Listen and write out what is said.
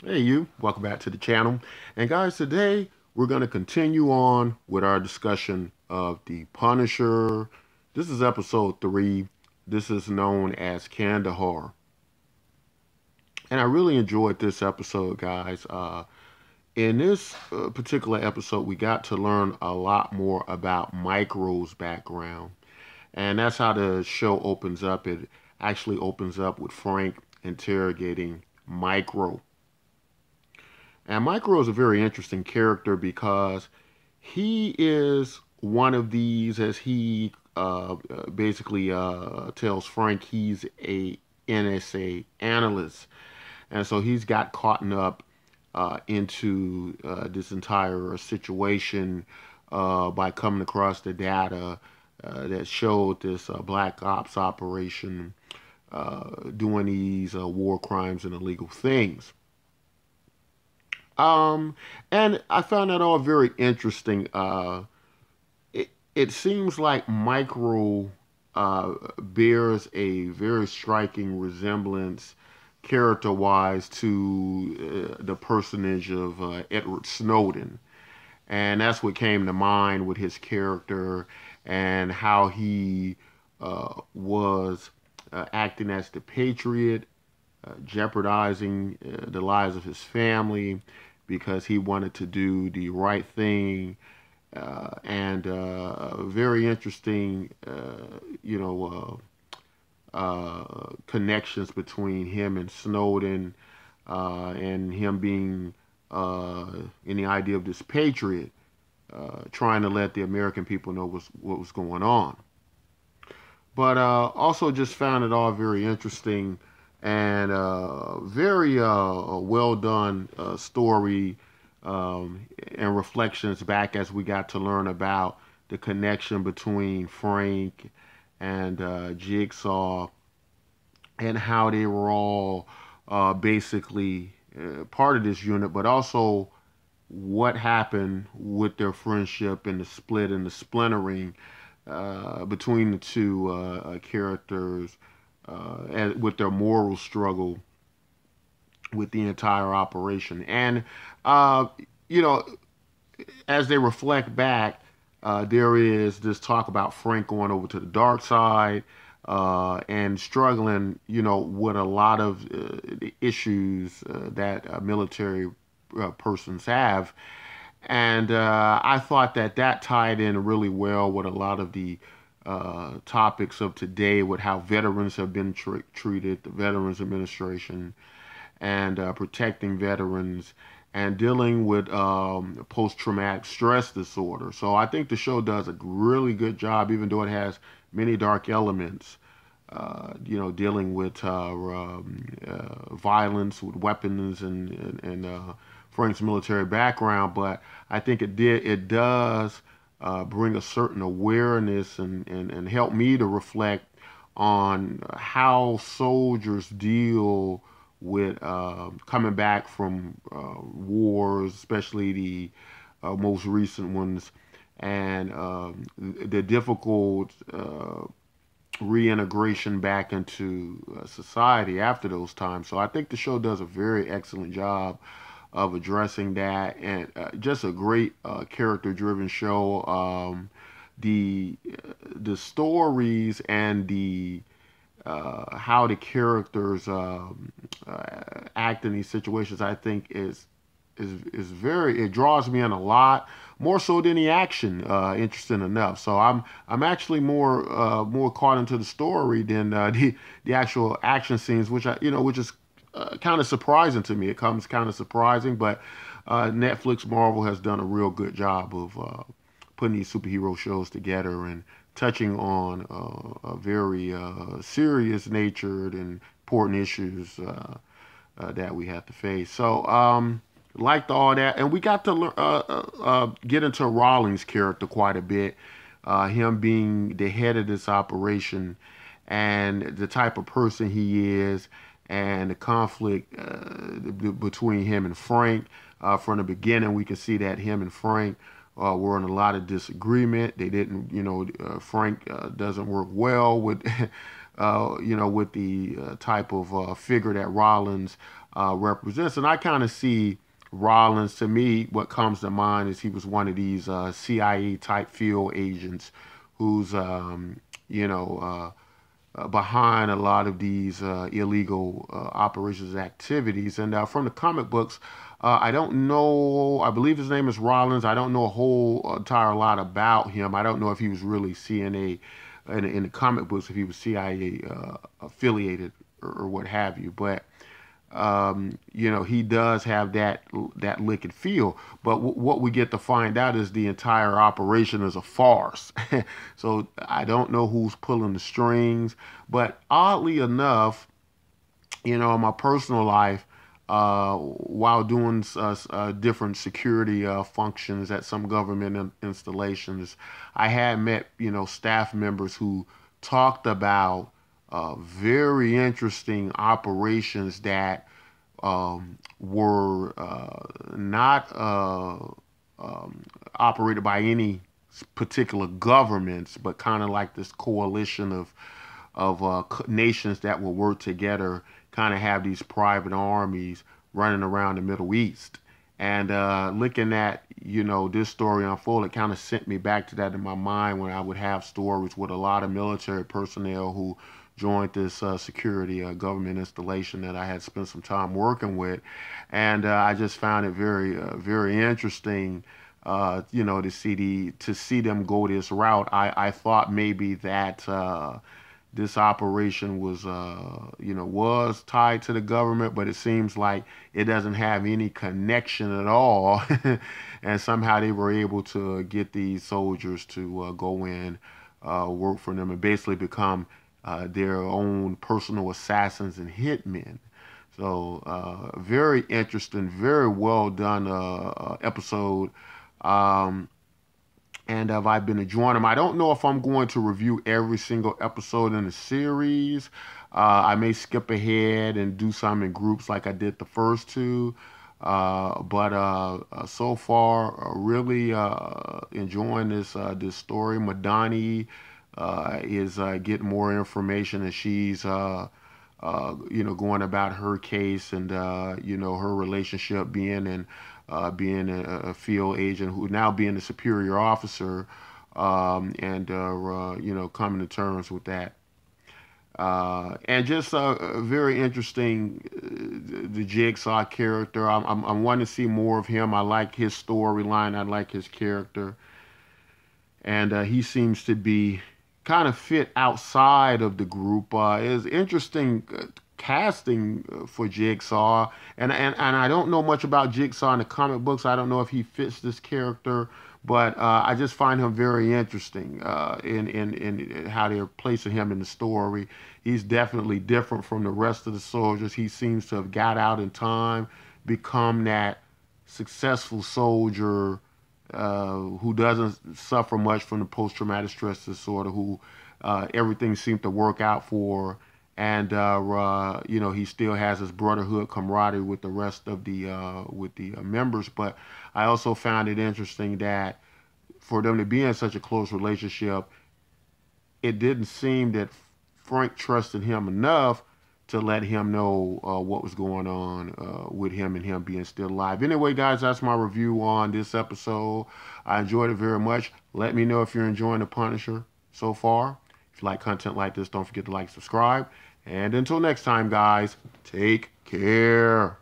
Hey you, welcome back to the channel. And guys, today we're going to continue on with our discussion of the Punisher. This is episode 3. This is known as Kandahar. And I really enjoyed this episode, guys. In this particular episode, we got to learn a lot more about Micro's background. And that's how the show opens up. It actually opens up with Frank interrogating Micro. And Micro is a very interesting character because he is one of these, as he basically tells Frank, he's a NSA analyst. And so he's got caught up into this entire situation by coming across the data that showed this black ops operation doing these war crimes and illegal things. Um, and I found that all very interesting. It seems like Micro bears a very striking resemblance, character-wise, to the personage of Edward Snowden, and that's what came to mind with his character and how he was acting as the patriot, jeopardizing the lives of his family because he wanted to do the right thing. And very interesting, connections between him and Snowden, and him being in the idea of this patriot, trying to let the American people know what was going on. But also just found it all very interesting and very well done story, and reflections back as we got to learn about the connection between Frank and Jigsaw and how they were all basically part of this unit, but also what happened with their friendship and the split and the splintering between the two characters, and with their moral struggle with the entire operation. And, uh, you know, as they reflect back, there is this talk about Frank going over to the dark side and struggling, with a lot of the issues that military persons have. And I thought that that tied in really well with a lot of the topics of today, with how veterans have been treated, the Veterans Administration, and protecting veterans, and dealing with post-traumatic stress disorder. So I think the show does a really good job, even though it has many dark elements. Dealing with violence with weapons and Frank's military background, but I think it does bring a certain awareness and help me to reflect on how soldiers deal with coming back from wars, especially the most recent ones, and the difficult reintegration back into society after those times. So I think the show does a very excellent job of addressing that, and just a great character-driven show. The stories and the how the characters act in these situations, I think is very, it draws me in a lot more so than the action. Interesting enough, so I'm actually more caught into the story than the actual action scenes, which is kind of surprising to me. It comes kind of surprising, but Netflix Marvel has done a real good job of putting these superhero shows together and touching on a very serious natured and important issues that we have to face. So, liked all that, and we got to get into Rawlings' character quite a bit. Him being the head of this operation, and the type of person he is, and the conflict between him and Frank. From the beginning, we can see that him and Frank were in a lot of disagreement. They didn't, Frank doesn't work well with with the type of figure that Rollins represents. And I kind of see Rollins, to me, what comes to mind is he was one of these CIA type field agents who's, you know, behind a lot of these illegal operations activities. And from the comic books, I don't know. I believe his name is Rollins. I don't know a whole entire lot about him. I don't know if he was really CNA in the comic books, if he was CIA affiliated or what have you. But he does have that look and feel. But what we get to find out is the entire operation is a farce. So I don't know who's pulling the strings. But oddly enough, in my personal life, while doing different security functions at some government installations, I had met, staff members who talked about very interesting operations that were not operated by any particular governments, but kind of like this coalition of nations that will work together, kind of have these private armies running around the Middle East. And looking at, this story unfold, it kind of sent me back to that in my mind when I would have stories with a lot of military personnel who joined this security government installation that I had spent some time working with. And I just found it very, very interesting, to see them go this route. I thought maybe that this operation was tied to the government, but it seems like it doesn't have any connection at all. And somehow they were able to get these soldiers to go in, work for them, and basically become their own personal assassins and hitmen. So very interesting, very well done episode. And I've been enjoying them. I don't know if I'm going to review every single episode in the series. I may skip ahead and do some in groups like I did the first two. But so far, really enjoying this story. Madani is getting more information, and she's going about her case and her relationship being a field agent who now being a superior officer, and coming to terms with that. And just very interesting, the Jigsaw character. I'm wanting to see more of him. I like his storyline. I like his character, and he seems to be kind of fit outside of the group. Is interesting casting for Jigsaw, and I don't know much about Jigsaw in the comic books. I don't know if he fits this character, but I just find him very interesting in how they're placing him in the story. He's definitely different from the rest of the soldiers. He seems to have got out in time, become that successful soldier who doesn't suffer much from the post-traumatic stress disorder, who everything seemed to work out for, and he still has his brotherhood camaraderie with the rest of the members. But I also found it interesting that for them to be in such a close relationship, it didn't seem that Frank trusted him enough to let him know what was going on with him and him being still alive. Anyway, guys, that's my review on this episode. I enjoyed it very much. Let me know if you're enjoying The Punisher so far. If you like content like this, don't forget to like, subscribe. And until next time, guys, take care.